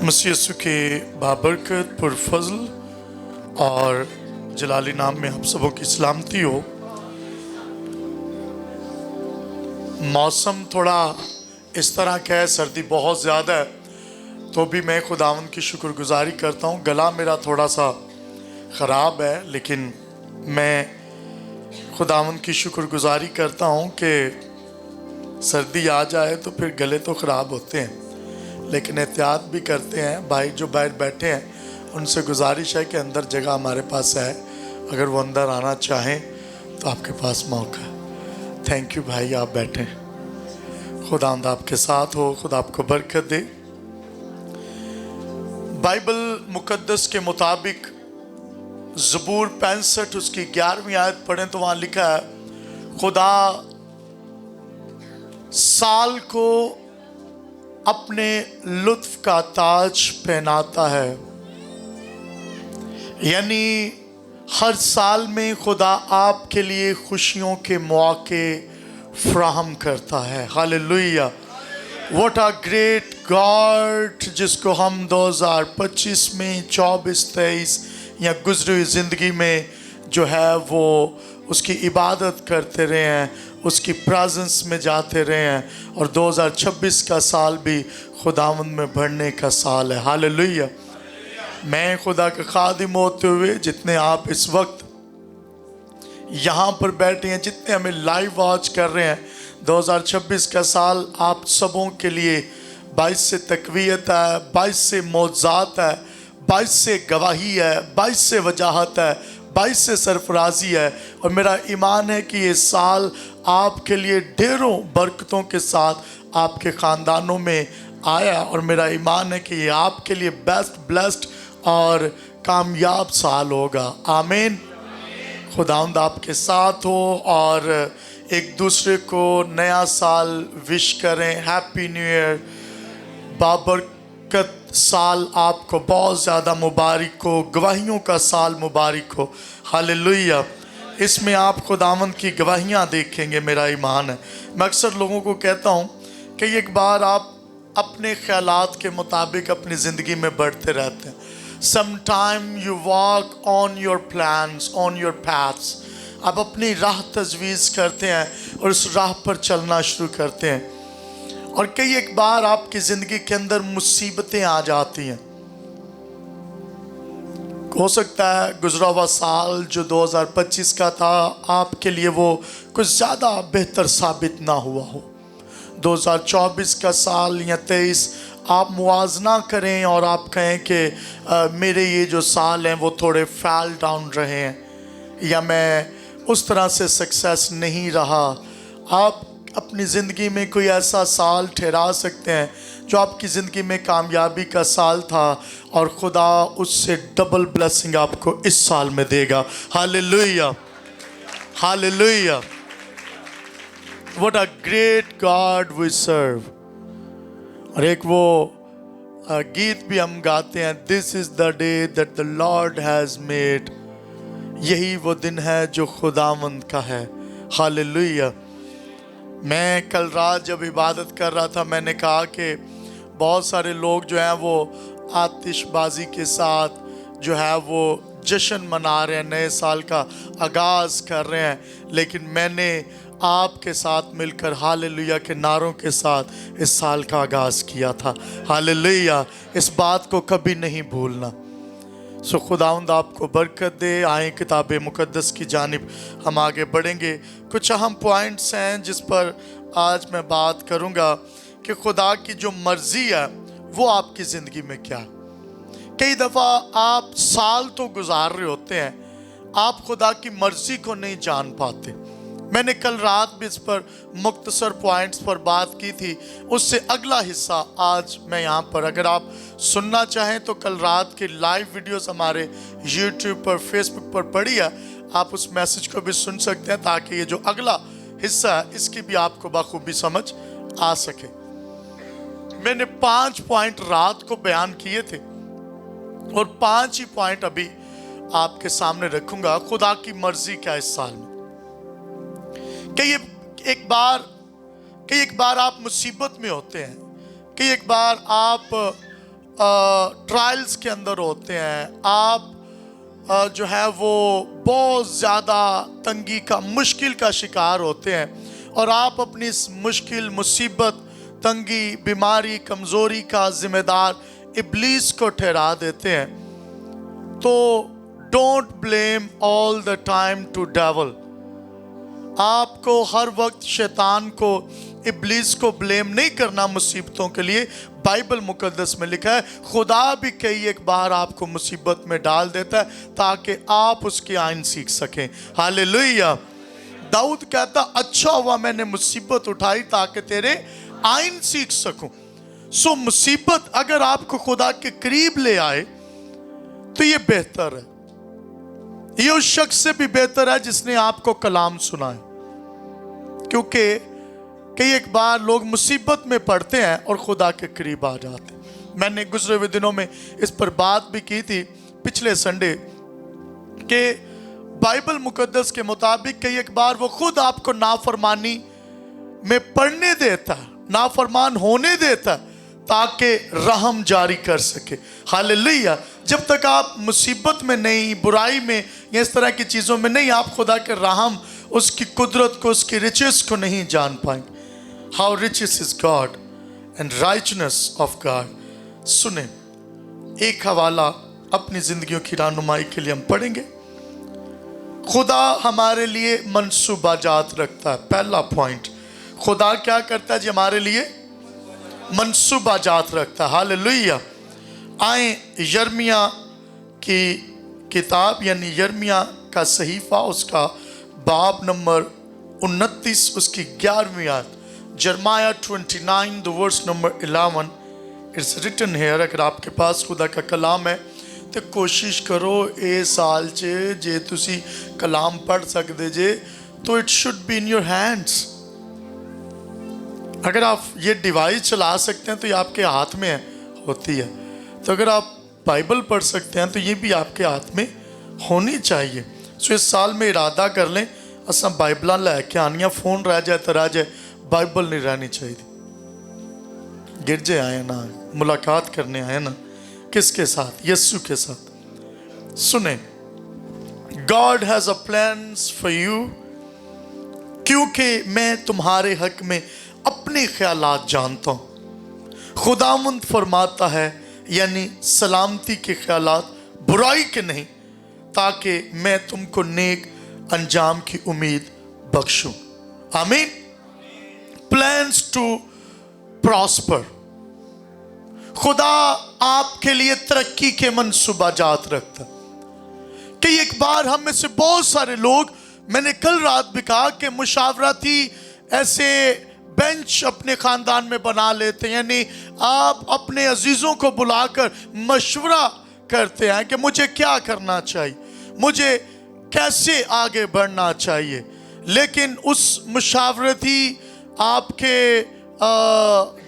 मसीह यीशु के बाबरकत पुरफज़ल और जलाली नाम में आप सबों की सलामती हो। मौसम थोड़ा इस तरह का है, सर्दी बहुत ज़्यादा है, तो भी मैं खुदावंद की शुक्रगुजारी करता हूँ। गला मेरा थोड़ा सा ख़राब है, लेकिन मैं खुदावंद की शुक्रगुजारी करता हूँ कि सर्दी आ जाए तो फिर गले तो ख़राब होते हैं, लेकिन एहतियात भी करते हैं। भाई जो बाहर बैठे हैं उनसे गुजारिश है कि अंदर जगह हमारे पास है, अगर वो अंदर आना चाहें तो आपके पास मौका है। थैंक यू भाई, आप बैठें। खुदावंद आपके साथ हो, खुदा आपको बरकत दे। बाइबल मुकद्दस के मुताबिक ज़बूर 65 उसकी 11वीं आयत पढ़ें तो वहाँ लिखा है, खुदा साल को अपने लुत्फ का ताज पहनाता है। यानी हर साल में खुदा आपके लिए खुशियों के मौके फ्राहम करता है। Hallelujah, what a great God, जिसको हम 2025 में 24-23 या गुजरी हुई ज़िंदगी में जो है वो उसकी इबादत करते रहे हैं, उसकी प्रेजेंस में जाते रहे हैं, और 2026 का साल भी खुदावंद में बढ़ने का साल है। हालेलुया। मैं खुदा का खादिम होते हुए जितने आप इस वक्त यहाँ पर बैठे हैं, जितने हमें लाइव वॉच कर रहे हैं, 2026 का साल आप सबों के लिए 22 से तकवीयत है, 22 से मौज़ात है, 22 से गवाही है, 22 से वजाहत है, 22 से सरफराजी है। और मेरा ईमान है कि ये साल आपके लिए ढेरों बरकतों के साथ आपके ख़ानदानों में आया, और मेरा ईमान है कि ये आपके लिए बेस्ट ब्लेस्ड और कामयाब साल होगा। आमीन। खुदावंद आपके साथ हो, और एक दूसरे को नया साल विश करें। हैप्पी न्यू ईयर, बाबरकत साल आपको बहुत ज़्यादा मुबारक हो, गवाहियों का साल मुबारक हो। हालेलुया। इसमें आप खुदावंद की गवाहियाँ देखेंगे, मेरा ईमान है। मैं अक्सर लोगों को कहता हूँ कि एक बार आप अपने ख्यालात के मुताबिक अपनी ज़िंदगी में बढ़ते रहते हैं। Sometime you walk on your plans, on your paths. आप अपनी राह तजवीज़ करते हैं और उस राह पर चलना शुरू करते हैं, और कई एक बार आपकी ज़िंदगी के अंदर मुसीबतें आ जाती हैं। हो सकता है गुज़रा हुआ साल जो 2025 का था आपके लिए वो कुछ ज़्यादा बेहतर साबित ना हुआ हो। 2024 का साल या 23 आप मुआजना करें और आप कहें कि मेरे ये जो साल हैं वो थोड़े फैल डाउन रहे हैं, या मैं उस तरह से सक्सेस नहीं रहा। आप अपनी ज़िंदगी में कोई ऐसा साल ठहरा सकते हैं जो आपकी ज़िंदगी में कामयाबी का साल था, और खुदा उससे डबल ब्लेसिंग आपको इस साल में देगा। Hallelujah, hallelujah. What a great God we serve. और एक वो गीत भी हम गाते हैं, this is the day that the Lord has made. यही वो दिन है जो खुदावंद का है। हालेलुया। मैं कल रात जब इबादत कर रहा था, मैंने कहा कि बहुत सारे लोग जो हैं वो आतिशबाजी के साथ जो है वो जश्न मना रहे हैं, नए साल का आगाज़ कर रहे हैं, लेकिन मैंने आपके साथ मिलकर हालेलुया के नारों के साथ इस साल का आगाज़ किया था। हालेलुया। इस बात को कभी नहीं भूलना। सो खुदावंद आपको बरकत दे। आए किताब मुकद्दस की जानिब हम आगे बढ़ेंगे। कुछ अहम पॉइंट्स हैं जिस पर आज मैं बात करूंगा कि खुदा की जो मर्ज़ी है वो आपकी ज़िंदगी में क्या है। कई दफ़ा आप साल तो गुजार रहे होते हैं, आप खुदा की मर्ज़ी को नहीं जान पाते। मैंने कल रात भी इस पर मुख्तसर पॉइंट्स पर बात की थी, उससे अगला हिस्सा आज मैं यहाँ पर, अगर आप सुनना चाहें तो कल रात की लाइव वीडियोस हमारे YouTube पर, Facebook पर पड़ी है, आप उस मैसेज को भी सुन सकते हैं, ताकि ये जो अगला हिस्सा है इसकी भी आपको बखूबी समझ आ सके। मैंने 5 पॉइंट रात को बयान किए थे, और 5 ही पॉइंट अभी आपके सामने रखूंगा। खुदा की मर्जी क्या इस साल में। कई एक बार आप मुसीबत में होते हैं, कई एक बार आप ट्रायल्स के अंदर होते हैं, आप जो है वो बहुत ज़्यादा तंगी का, मुश्किल का शिकार होते हैं और आप अपनी इस मुश्किल, मुसीबत, तंगी, बीमारी, कमज़ोरी का जिम्मेदार इब्लीस को ठहरा देते हैं, तो don't blame all the time to devil. आपको हर वक्त शैतान को, इब्लीस को ब्लेम नहीं करना मुसीबतों के लिए। बाइबल मुकद्दस में लिखा है खुदा भी कई एक बार आपको मुसीबत में डाल देता है ताकि आप उसकी आइन सीख सकें। हालेलुया। दाऊद कहता अच्छा हुआ मैंने मुसीबत उठाई ताकि तेरे आइन सीख सकूं। सो मुसीबत अगर आपको खुदा के करीब ले आए तो ये बेहतर है, ये उस शख्स से भी बेहतर है जिसने आपको कलाम सुनाए, क्योंकि कई एक बार लोग मुसीबत में पड़ते हैं और खुदा के करीब आ जाते हैं। मैंने गुजरे हुए दिनों में इस पर बात भी की थी पिछले संडे कि बाइबल मुकद्दस के मुताबिक कई एक बार वो खुद आपको नाफरमानी में पड़ने देता है, नाफरमान होने देता है ताकि रहम जारी कर सके। हालेलुया। जब तक आप मुसीबत में नहीं, बुराई में या इस तरह की चीज़ों में नहीं, आप खुदा के रहम, उसकी कुदरत को, उसकी रिचेस को नहीं जान पाएंगे। How riches is God and richness of God. सुने, एक हवाला अपनी जिंदगियों की रहनुमाई के लिए हम पढ़ेंगे। खुदा हमारे लिए मंसूबाजात रखता है। पहला पॉइंट, खुदा क्या करता है जी? हमारे लिए मंसूबाजात रखता है। हालेलुया। आए यर्मिया की किताब यानी यर्मिया का सहीफा, उसका बाब नंबर 29, उसकी 11वीं आयत। Jeremiah 29 the verse number 11 it's written here. अगर आपके पास खुदा का कलाम है तो कोशिश करो ए साल च जे तुसी कलाम पढ़ सकते जे तो it should be in your hands. अगर आप ये डिवाइस चला सकते हैं तो ये आपके हाथ में होती है, तो अगर आप बाइबल पढ़ सकते हैं तो ये भी आपके हाथ में होनी चाहिए। सो इस साल में इरादा कर लें असा बाइबल लैके आनिया, फोन रह जाए तो रह जाए, बाइबल नहीं रहनी चाहिए। गिरजे आए ना, मुलाकात करने आए ना, किसके साथ? यीशु के साथ। सुने, God has a plans for you, क्योंकि मैं तुम्हारे हक में अपने ख्यालात जानता हूं। खुदावंद फरमाता है यानी सलामती के ख्यालात, बुराई के नहीं, ताकि मैं तुमको नेक अंजाम की उम्मीद बख्शूं। आमीन। Plans to prosper. खुदा आपके लिए तरक्की के मंसूबाजात रखता। कि एक बार हम में से बहुत सारे लोग, मैंने कल रात भी कहा कि मुशावरती ऐसे बेंच अपने खानदान में बना लेते हैं, यानी आप अपने अजीजों को बुलाकर मशवरा करते हैं कि मुझे क्या करना चाहिए, मुझे कैसे आगे बढ़ना चाहिए। लेकिन उस मुशावरती आपके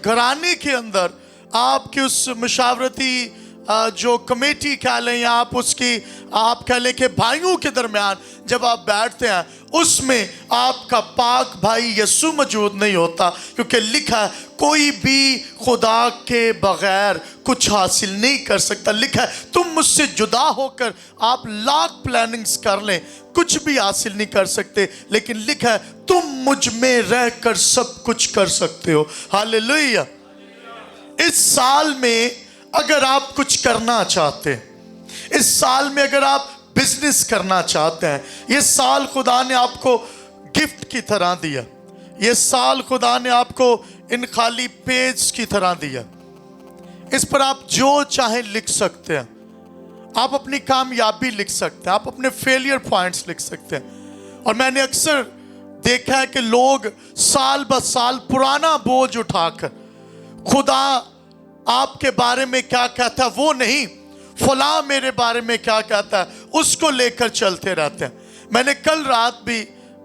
घराने के अंदर, आपके उस मुशावरती जो कमेटी कह लें या आप उसकी आप कह लें कि भाइयों के दरमियान जब आप बैठते हैं, उसमें आपका पाक भाई यीशु मौजूद नहीं होता, क्योंकि लिखा है कोई भी खुदा के बगैर कुछ हासिल नहीं कर सकता। लिखा है तुम मुझसे जुदा होकर आप लाख प्लानिंग्स कर लें, कुछ भी हासिल नहीं कर सकते, लेकिन लिखा है तुम मुझ में रहकर सब कुछ कर सकते हो। हालेलुया। इस साल में अगर आप कुछ करना चाहते हैं, इस साल में अगर आप बिजनेस करना चाहते हैं, ये साल खुदा ने आपको गिफ्ट की तरह दिया, ये साल खुदा ने आपको इन खाली पेज की तरह दिया। इस पर आप जो चाहे लिख सकते हैं, आप अपनी कामयाबी लिख सकते हैं, आप अपने फेलियर पॉइंट्स लिख सकते हैं। और मैंने अक्सर देखा है कि लोग साल ब साल पुराना बोझ उठाकर खुदा आपके बारे में क्या कहता है वो नहीं, फलां मेरे बारे में क्या कहता है उसको लेकर चलते रहते हैं। मैंने कल रात भी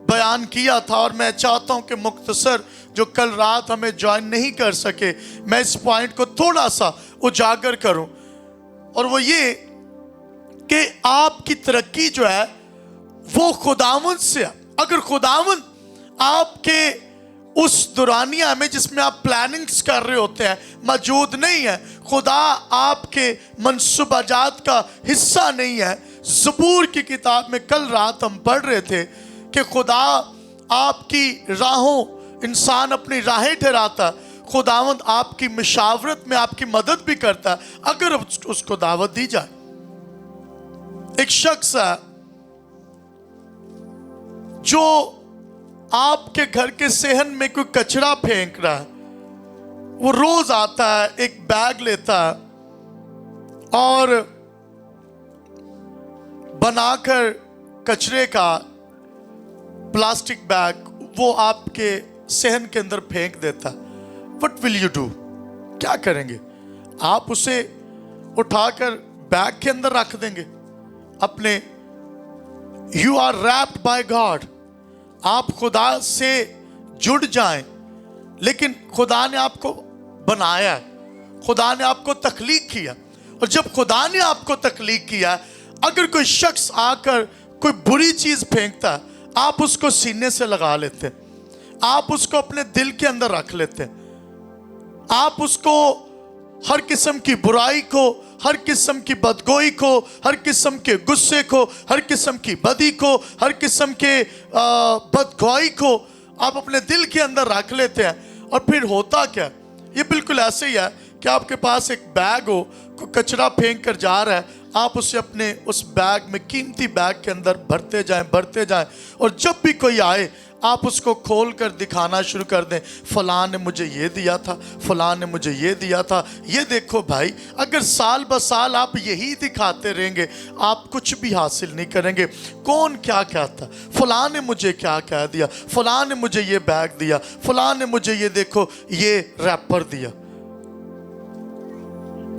बयान किया था और मैं चाहता हूं कि मुख्तसर जो कल रात हमें ज्वाइन नहीं कर सके, मैं इस पॉइंट को थोड़ा सा उजागर करूं, और वो ये कि आपकी तरक्की जो है वो खुदावंद से है। अगर खुदावंद आपके उस दुरानिया में जिसमें आप प्लानिंग्स कर रहे होते हैं मौजूद नहीं है। खुदा आपके मंसूबाजात का हिस्सा नहीं है। ज़बूर की किताब में कल रात हम पढ़ रहे थे कि खुदा आपकी राहों, इंसान अपनी राहें ठहराता, खुदावंद आपकी मशावरत में आपकी मदद भी करता है अगर उसको दावत दी जाए। एक शख्स है जो आपके घर के सेहन में कोई कचरा फेंक रहा है। वो रोज आता है, एक बैग लेता है और बनाकर कचरे का प्लास्टिक बैग वो आपके सेहन के अंदर फेंक देता है। What will you do? क्या करेंगे? आप उसे उठाकर बैग के अंदर रख देंगे अपने। You are wrapped by God. आप खुदा से जुड़ जाएं, लेकिन खुदा ने आपको बनाया है, खुदा ने आपको तख्लीक किया। और जब खुदा ने आपको तख्लीक किया, अगर कोई शख्स आकर कोई बुरी चीज फेंकता है, आप उसको सीने से लगा लेते हैं, आप उसको अपने दिल के अंदर रख लेते हैं, आप उसको हर किस्म की बुराई को, हर किस्म की बदगोई को, हर किस्म के गुस्से को, हर किस्म की बदी को, हर किस्म के बदगोई को आप अपने दिल के अंदर रख लेते हैं। और फिर होता क्या? ये बिल्कुल ऐसे ही है कि आपके पास एक बैग हो, कोई कचरा फेंक कर जा रहा है, आप उसे अपने उस बैग में, कीमती बैग के अंदर भरते जाएं, और जब भी कोई आए आप उसको खोल कर दिखाना शुरू कर दें। फलां ने मुझे ये दिया था, फलां ने मुझे ये दिया था, ये देखो भाई। अगर साल ब साल आप यही दिखाते रहेंगे, आप कुछ भी हासिल नहीं करेंगे। कौन क्या कहता, फलां ने मुझे क्या कह दिया, फलां ने मुझे ये बैग दिया, फलां ने मुझे ये देखो ये रैपर दिया।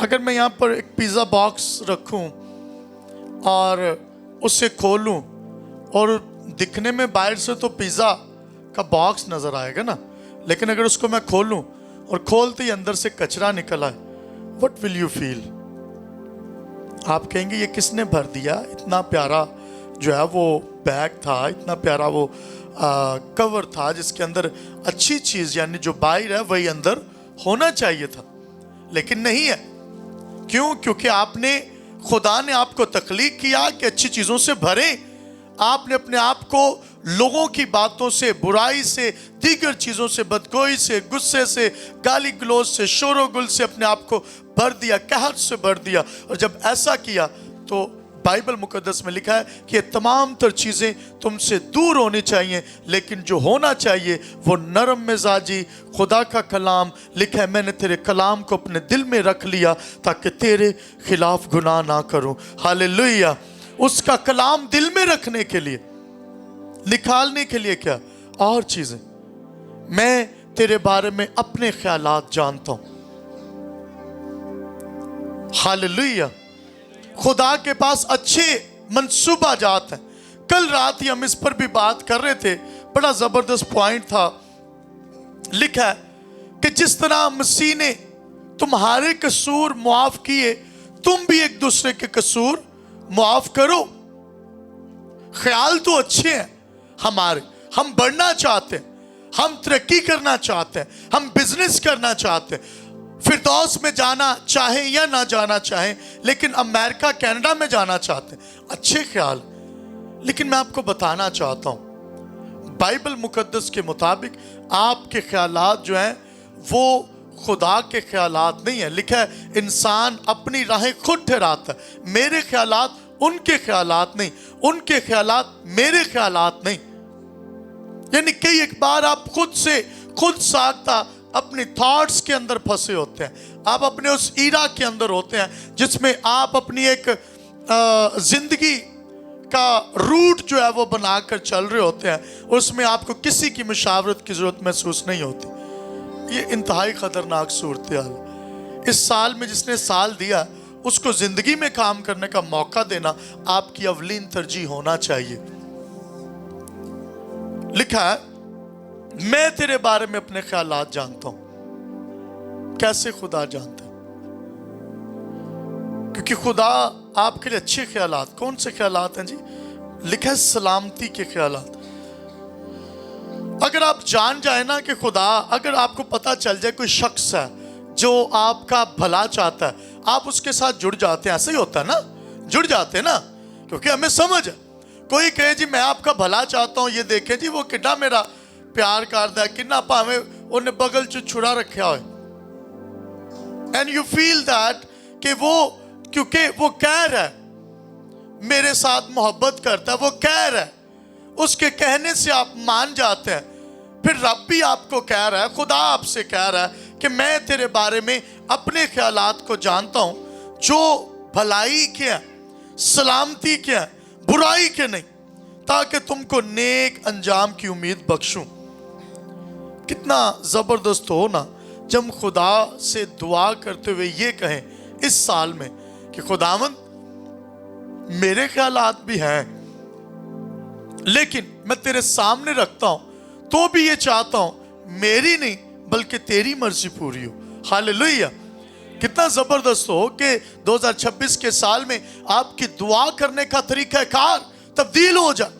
अगर मैं यहाँ पर एक पिज़्ज़ा बॉक्स रखूँ और उसे खोलूँ, और दिखने में बाहर से तो पिज़्ज़ा का बॉक्स नज़र आएगा ना, लेकिन अगर उसको मैं खोलूं और खोलते ही अंदर से कचरा निकल आए, व्हाट विल यू फील? आप कहेंगे ये किसने भर दिया? इतना प्यारा जो है वो बैग था, इतना प्यारा वो कवर था जिसके अंदर अच्छी चीज़ यानी जो बाहर है वही अंदर होना चाहिए था, लेकिन नहीं है। क्यों? क्योंकि आपने, खुदा ने आपको तख्लीक किया कि अच्छी चीज़ों से भरे। आपने अपने आप को लोगों की बातों से, बुराई से, दीगर चीज़ों से, बदगोई से, गुस्से से, गाली गलौज से, शोरो गुल से अपने आप को भर दिया, कहत से भर दिया। और जब ऐसा किया तो बाइबल मुकद्दस में लिखा है कि ये तमाम तर चीज़ें तुमसे दूर होनी चाहिए, लेकिन जो होना चाहिए वो नरम मिजाजी खुदा का कलाम। लिखा है मैंने तेरे कलाम को अपने दिल में रख लिया ताकि तेरे खिलाफ गुनाह ना करूं। हालेलुया। उसका कलाम दिल में रखने के लिए, निकालने के लिए क्या और चीजें। मैं तेरे बारे में अपने ख्यालात जानता हूं। हालेलुया। खुदा के पास अच्छे मंसूबा जात हैं। कल रात ही हम इस पर भी बात कर रहे थे, बड़ा जबरदस्त पॉइंट था। लिखा है कि जिस तरह मसीह ने तुम्हारे कसूर मुआफ किए, तुम भी एक दूसरे के कसूर मुआफ करो। ख्याल तो अच्छे हैं हमारे, हम बढ़ना चाहते हैं, हम तरक्की करना चाहते हैं, हम बिजनेस करना चाहते हैं, फिरदौस में जाना चाहें या ना जाना चाहें, लेकिन अमेरिका कनाडा में जाना चाहते हैं। अच्छे ख्याल, लेकिन मैं आपको बताना चाहता हूं बाइबल मुकद्दस के मुताबिक आपके ख्यालात जो हैं वो खुदा के ख्यालात नहीं है। लिखा है इंसान अपनी राहें खुद ठहराता है। मेरे ख्यालात उनके ख्यालात नहीं, उनके ख्यालात मेरे ख्यालात नहीं। यानी कई एक बार आप खुद साख्ता अपनी थॉट्स के अंदर फंसे होते हैं। आप अपने उस ईरा के अंदर होते हैं जिसमें आप अपनी एक जिंदगी का रूट जो है वो बनाकर चल रहे होते हैं। उसमें आपको किसी की मुशावरत की जरूरत महसूस नहीं होती। ये इंतहाई खतरनाक सूरत हाल। इस साल में जिसने साल दिया उसको जिंदगी में काम करने का मौका देना आपकी अवलीन तरजीह होना चाहिए। लिखा है मैं तेरे बारे में अपने ख्यालात जानता हूं। कैसे खुदा जानता है? क्योंकि खुदा आपके लिए अच्छे ख्यालात, कौन से ख्यालात हैं जी? लिखा है सलामती के ख्यालात। अगर आप जान जाए ना कि खुदा, अगर आपको पता चल जाए कोई शख्स है जो आपका भला चाहता है, आप उसके साथ जुड़ जाते हैं। ऐसा ही होता है ना, जुड़ जाते हैं ना, क्योंकि हमें समझ है। कोई कहे जी मैं आपका भला चाहता हूँ, ये देखें जी वो कितना मेरा प्यार करता है, कितना भावे उन्हें बगल च छुड़ा रखा हो, एंड यू फील दैट कि वो, क्योंकि वो कह रहा है मेरे साथ मोहब्बत करता है, वो कह रहा है, उसके कहने से आप मान जाते हैं। फिर रब भी आपको कह रहा है, खुदा आपसे कह रहा है कि मैं तेरे बारे में अपने ख्यालात को जानता हूं, जो भलाई के हैं, सलामती के हैं, बुराई के नहीं, ताकि तुमको नेक अंजाम की उम्मीद बख्शूं। कितना जबरदस्त हो ना जब खुदा से दुआ करते हुए ये कहें इस साल में कि खुदावंद मेरे ख्यालात भी हैं, लेकिन मैं तेरे सामने रखता हूं, तो भी ये चाहता हूं मेरी नहीं बल्कि तेरी मर्जी पूरी हो। हालेलुया। कितना जबरदस्त हो कि 2026 के साल में आपकी दुआ करने का तरीका कार तब्दील हो जाए।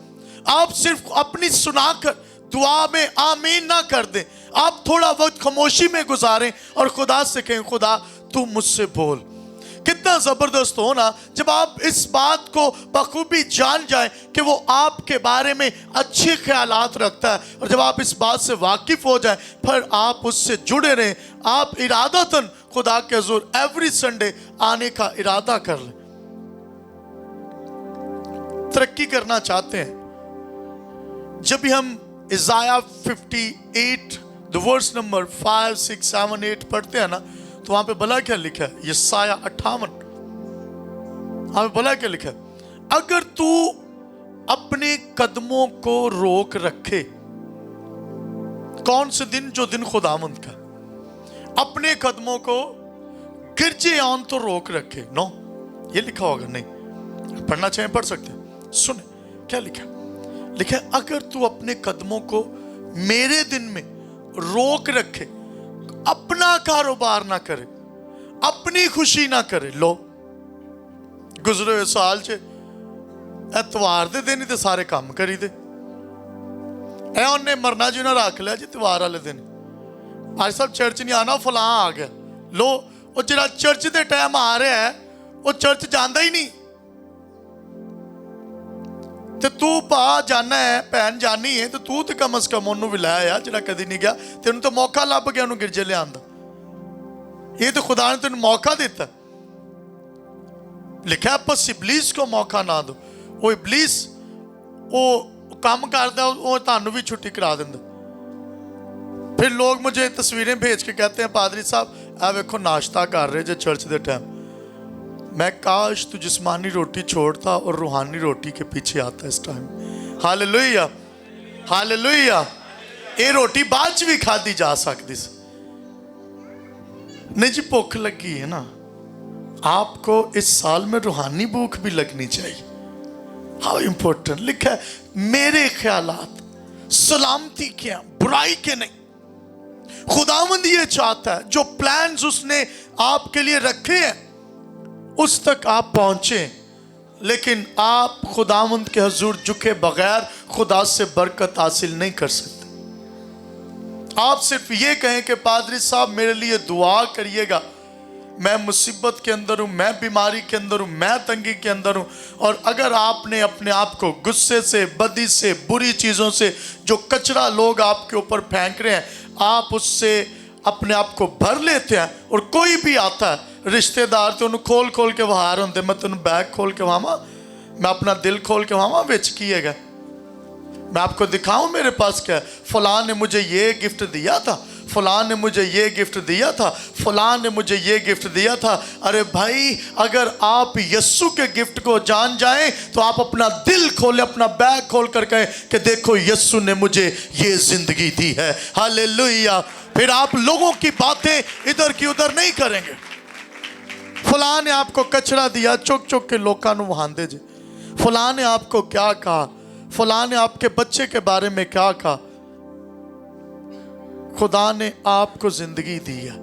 आप सिर्फ अपनी सुनाकर दुआ में आमीन ना कर दें, आप थोड़ा वक्त खामोशी में गुजारें और खुदा से कहें खुदा तू मुझसे बोल। कितना जबरदस्त हो ना जब आप इस बात को बखूबी जान जाएं कि वो आपके बारे में अच्छे ख्यालात रखता है, और जब आप इस बात से वाकिफ हो जाएं फिर आप उससे जुड़े रहें। आप इरादतन खुदा के हुजूर एवरी संडे आने का इरादा कर लें। तरक्की करना चाहते हैं, जब भी हम इज़ाया 58 वर्स नंबर 5, 6, 7, 8 पढ़ते हैं ना, तो वहां पे भला क्या लिखा है? यशाया 58 वहां पे भला क्या लिखा है? अगर तू अपने कदमों को रोक रखे, कौन से दिन? जो दिन खुदावंद का, अपने कदमों को गिरजे आन तो रोक रखे। नो, ये लिखा होगा नहीं, पढ़ना चाहें पढ़ सकते हैं। सुने क्या लिखा? लिखा है अगर तू अपने कदमों को मेरे दिन में रोक रखे, अपना कारोबार ना करे, अपनी खुशी ना करे। लो गुजरे हुए साल च एतवार दे दिन ही तो सारे काम करी दे, ए उन्हें मरना जी ना रख लिया जी त्योहार वाले दिन, आज सब चर्च नहीं आना, फलां आ गया। लो वो जरा चर्च दे टाइम आ रहा है वो चर्च जाता ही नहीं, ते तू पा जाना है, भैन जानी है, तो तू तो कम अज कम ओनू भी लाया जरा कदी नहीं गया, तेन तो मौका लभ गया उन्होंने गिरजे लिया। ये तो खुदा ने तेन मौका दिता। लिखा बस इबलीस को मौका ना दो, वो इबलीस वो काम करता वो थानू भी छुट्टी करा देंदा। फिर लोग मुझे तस्वीरें भेज के कहते हैं पादरी साहब आ वेखो नाश्ता कर रहे जो चर्च के टाइम। मैं काश तू जिस्मानी रोटी छोड़ता और रूहानी रोटी के पीछे आता इस टाइम। Hallelujah, hallelujah. ये रोटी बाद च भी खाधी जा सकती सी। नहीं जी भूख लगी है ना, आपको इस साल में रूहानी भूख भी लगनी चाहिए। हाउ इंपॉर्टेंट लिखा है, मेरे ख्यालात सलामती के हैं, बुराई के नहीं। खुदावंद ये चाहता है जो प्लान्स उसने आपके लिए रखे हैं उस तक आप पहुंचे, लेकिन आप खुदावंद के हुजूर झुके बगैर खुदा से बरकत हासिल नहीं कर सकते। आप सिर्फ ये कहें कि पादरी साहब मेरे लिए दुआ करिएगा, मैं मुसीबत के अंदर हूं, मैं बीमारी के अंदर हूं, मैं तंगी के अंदर हूं। और अगर आपने अपने आप को गुस्से से, बदी से, बुरी चीज़ों से, जो कचरा लोग आपके ऊपर फेंक रहे हैं, आप उससे अपने आप को भर लेते हैं, और कोई भी आता है रिश्तेदार तो उन्होंने खोल खोल के वहार होंगे, मैं तेन बैग खोल के वहां, मैं अपना दिल खोल के वहां विच किएगा, मैं आपको दिखाऊं मेरे पास क्या है। फलां ने मुझे ये गिफ्ट दिया था, फलां ने मुझे ये गिफ्ट दिया था, फलां ने मुझे ये गिफ्ट दिया था। अरे भाई, अगर आप यस्सु के गिफ्ट को जान जाएं तो आप अपना दिल खोले, अपना बैग खोल कर कहें कि देखो यस्सु ने मुझे ये जिंदगी दी है। हालेलुया। फिर आप लोगों की बातें इधर की उधर नहीं करेंगे। फलां ने आपको कचरा दिया, चुक चुक के लोकां नूं वहांदे जे। फलां ने आपको क्या कहा, फलां ने आपके बच्चे के बारे में क्या कहा। खुदा ने आपको जिंदगी दी है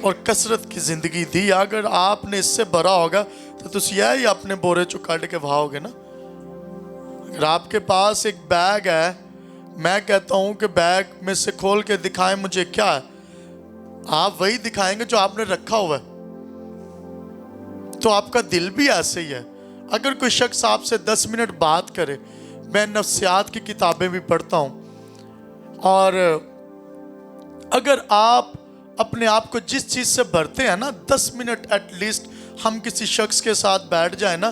और कसरत की जिंदगी दी। अगर आपने इससे भरा होगा तो तुम यह अपने बोरे चो कट के भाओगे ना। अगर आपके पास एक बैग है میں کہتا ہوں کہ بیگ میں سے کھول کے دکھائیں مجھے کیا ہے، آپ وہی دکھائیں گے جو آپ نے رکھا ہوا ہے۔ تو آپ کا دل بھی ایسے ہی ہے۔ اگر کوئی شخص آپ سے 10 منٹ بات کرے، میں نفسیات کی کتابیں بھی پڑھتا ہوں، اور اگر آپ اپنے آپ کو جس چیز سے بھرتے ہیں نا، 10 منٹ ایٹ لیسٹ ہم کسی شخص کے ساتھ بیٹھ جائیں نا،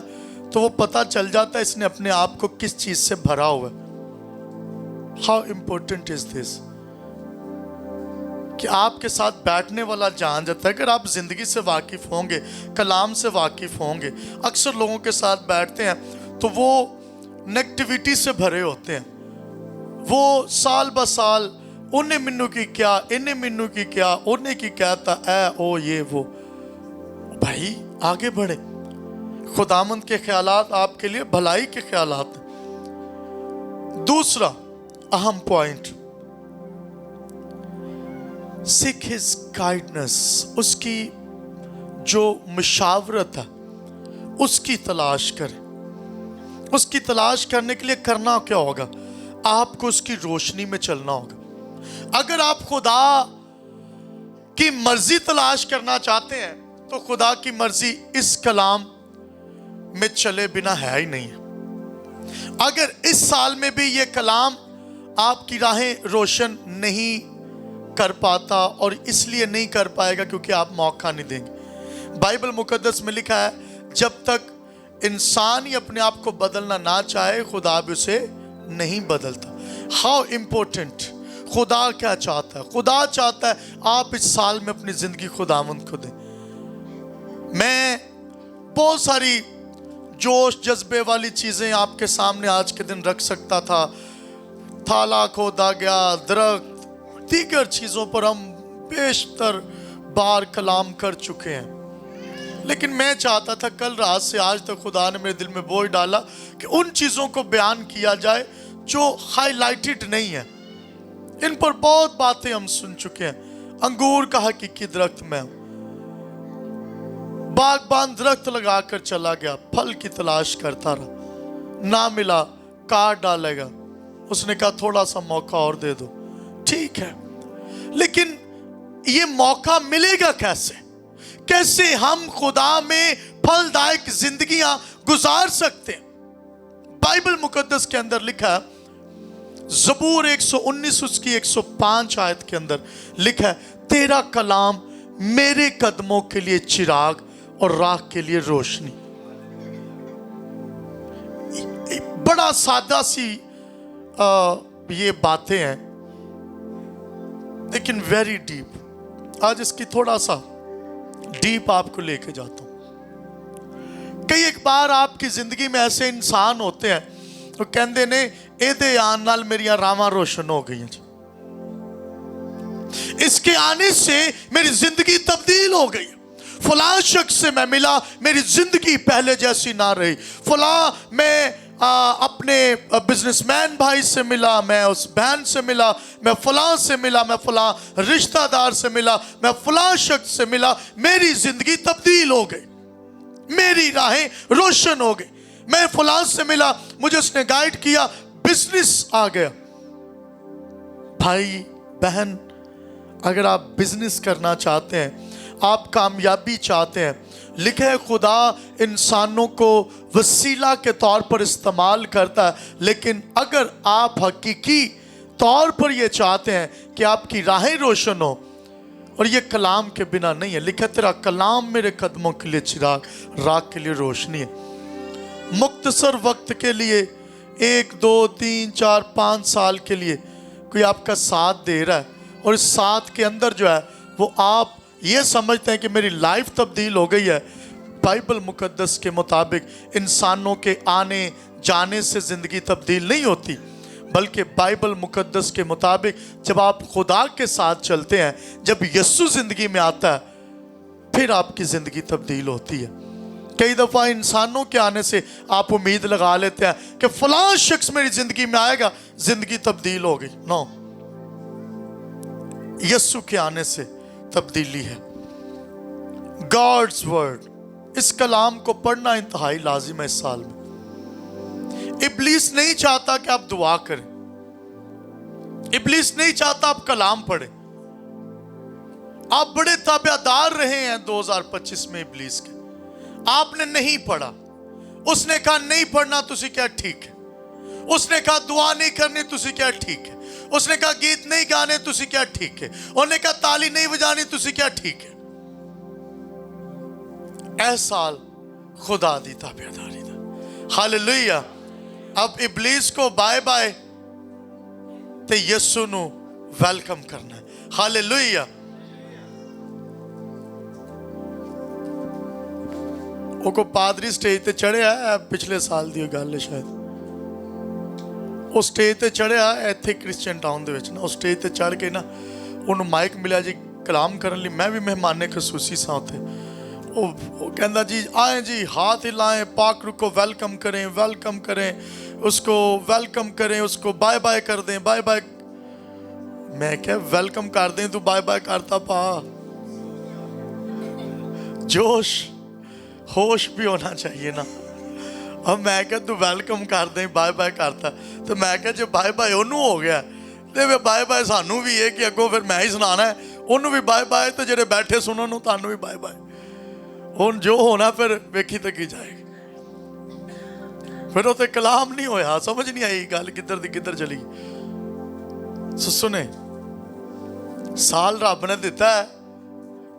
تو وہ پتہ چل جاتا ہے اس نے اپنے آپ کو کس چیز سے بھرا ہوا ہے۔ ہاؤ امپورٹنٹ از دس کہ آپ کے ساتھ بیٹھنے والا جان جاتا ہے۔ اگر آپ زندگی سے واقف ہوں گے، کلام سے واقف ہوں گے، اکثر لوگوں کے ساتھ بیٹھتے ہیں تو وہ نیگیٹیوٹی سے بھرے ہوتے ہیں، وہ سال بہ سال انہیں منو کی کیا، انہیں منو کی کیا، انہیں کی کہتا اے او یہ وہ۔ بھائی آگے بڑھے، خداوند کے خیالات آپ کے لیے بھلائی کے خیالات ہیں۔ دوسرا اہم پوائنٹ، سیک ہز گائیڈنس، اس کی جو مشاورت ہے اس کی تلاش کریں۔ اس کی تلاش کرنے کے لیے کرنا کیا ہوگا؟ آپ کو اس کی روشنی میں چلنا ہوگا۔ اگر آپ خدا کی مرضی تلاش کرنا چاہتے ہیں تو خدا کی مرضی اس کلام میں چلے بنا ہے ہی نہیں ہے۔ اگر اس سال میں بھی یہ کلام آپ کی راہیں روشن نہیں کر پاتا، اور اس لیے نہیں کر پائے گا کیونکہ آپ موقع نہیں دیں گے۔ بائبل مقدس میں لکھا ہے جب تک انسان ہی اپنے آپ کو بدلنا نہ چاہے، خدا بھی اسے نہیں بدلتا۔ ہاؤ امپورٹنٹ، خدا کیا چاہتا ہے؟ خدا چاہتا ہے آپ اس سال میں اپنی زندگی خداوند کو دیں۔ میں بہت ساری جوش جذبے والی چیزیں آپ کے سامنے آج کے دن رکھ سکتا تھا، تھالا کھودا گیا، درخت، دیگر چیزوں پر ہم بیشتر بار کلام کر چکے ہیں، لیکن میں چاہتا تھا کل رات سے آج تک خدا نے میرے دل میں بوجھ ڈالا کہ ان چیزوں کو بیان کیا جائے جو ہائی لائٹڈ نہیں ہیں۔ ان پر بہت باتیں ہم سن چکے ہیں۔ انگور کا حقیقی درخت میں ہوں، باغبان درخت لگا کر چلا گیا، پھل کی تلاش کرتا رہا، نہ ملا، کاٹ ڈالے گا۔ اس نے کہا تھوڑا سا موقع اور دے دو، ٹھیک ہے، لیکن یہ موقع ملے گا کیسے؟ کیسے ہم خدا میں پھل دائق زندگیاں گزار سکتے ہیں؟ بائبل مقدس کے اندر لکھا ہے، زبور 119 اس کی 105 آیت کے اندر لکھا ہے، تیرا کلام میرے قدموں کے لیے چراغ اور راہ کے لیے روشنی۔ بڑا سادہ سی یہ باتیں ہیں لیکن ویری ڈیپ۔ آج اس کی تھوڑا سا ڈیپ آپ کو لے کے جاتا ہوں۔ کئی ایک بار آپ کی زندگی میں ایسے انسان ہوتے ہیں تو کہندے نے اے دے آن نال میری راواں روشن ہو گئی ہیں جی، اس کے آنے سے میری زندگی تبدیل ہو گئی، فلاں شخص سے میں ملا، میری زندگی پہلے جیسی نہ رہی، فلاں میں اپنے بزنس مین بھائی سے ملا، میں اس بہن سے ملا، میں فلاں سے ملا، میں فلاں رشتہ دار سے ملا، میں فلاں شخص سے ملا، میری زندگی تبدیل ہو گئی، میری راہیں روشن ہو گئی۔ میں فلاں سے ملا، مجھے اس نے گائیڈ کیا، بزنس آ گیا۔ بھائی بہن، اگر آپ بزنس کرنا چاہتے ہیں، آپ کامیابی چاہتے ہیں، لکھا ہے خدا انسانوں کو وسیلہ کے طور پر استعمال کرتا ہے، لیکن اگر آپ حقیقی طور پر یہ چاہتے ہیں کہ آپ کی راہیں روشن ہو، اور یہ کلام کے بنا نہیں ہے، لکھا ہے تیرا کلام میرے قدموں کے لیے چراغ، راہ کے لیے روشنی ہے۔ مختصر وقت کے لیے 1 2 3 4 5 سال کے لیے کوئی آپ کا ساتھ دے رہا ہے، اور اس ساتھ کے اندر جو ہے وہ آپ یہ سمجھتے ہیں کہ میری لائف تبدیل ہو گئی ہے۔ بائبل مقدس کے مطابق انسانوں کے آنے جانے سے زندگی تبدیل نہیں ہوتی، بلکہ بائبل مقدس کے مطابق جب آپ خدا کے ساتھ چلتے ہیں، جب یسوع زندگی میں آتا ہے، پھر آپ کی زندگی تبدیل ہوتی ہے۔ کئی دفعہ انسانوں کے آنے سے آپ امید لگا لیتے ہیں کہ فلاں شخص میری زندگی میں آئے گا، زندگی تبدیل ہو گئی۔ نو، یسوع کے آنے سے تبدیلی ہے۔ گاڈز ورڈ، اس کلام کو پڑھنا انتہائی لازم ہے اس سال میں۔ ابلیس نہیں چاہتا کہ آپ دعا کریں، इब्लीस नहीं चाहता आप कलाम पढ़े। आप बड़े ताबेदार रहे हैं 2025 में इब्लीस के, आपने नहीं पढ़ा। उसने कहा नहीं पढ़ना, तुसी क्या ठीक है। उसने कहा दुआ नहीं करनी, तुसी क्या ठीक है। उसने कहा गीत नहीं गाने, तुसी क्या ठीक है। उसने कहा ताली नहीं बजानी, तुसी क्या ठीक है। ऐ साल खुदा दी ताबेदारी दा। हालेलुया। अब इब्लीस को बाय बाय ते यीशु नु वेलकम करना है। हालेलुया। वो को पादरी स्टेज ते चढ़िया है, पिछले साल दी गल है शायद। वो स्टेज ते चढ़िया इत्थे क्रिश्चियन टाउन दे विच ना, उस स्टेज ते चढ़ के ना उन्होंने माइक मिला जी कलाम करने लिए। मैं भी मेहमाने खसूसी सा उत्थे। वो कहता जी आए जी, हाथ हिलाएं, पाक रूह को वेलकम करें, वेलकम करें उसको, वेलकम करें उसको, बाय बाय कर दें, बाय बाय। मैं क्या वेलकम कर दें, तू बाय बाय करता पा। जोश होश भी होना चाहिए ना। अब मैं क्या तू वेलकम कर दें, बाय बाय करता, तो मैं क्या जो बाय बाय ओनू हो गया तो वे बाय बाय सानू भी है कि अगों फिर मैं ही सुनाना है, ओनू भी बाय बाय, तो जेडे बैठे सुनन नूं तानू भी बाय बाय। हुण जो होना फिर वेखी तो की जाएगी। फिर उत्ते कलाम नहीं होया, समझ नहीं आई गल किधर दी किधर चली। सुने, साल रब ने दिता है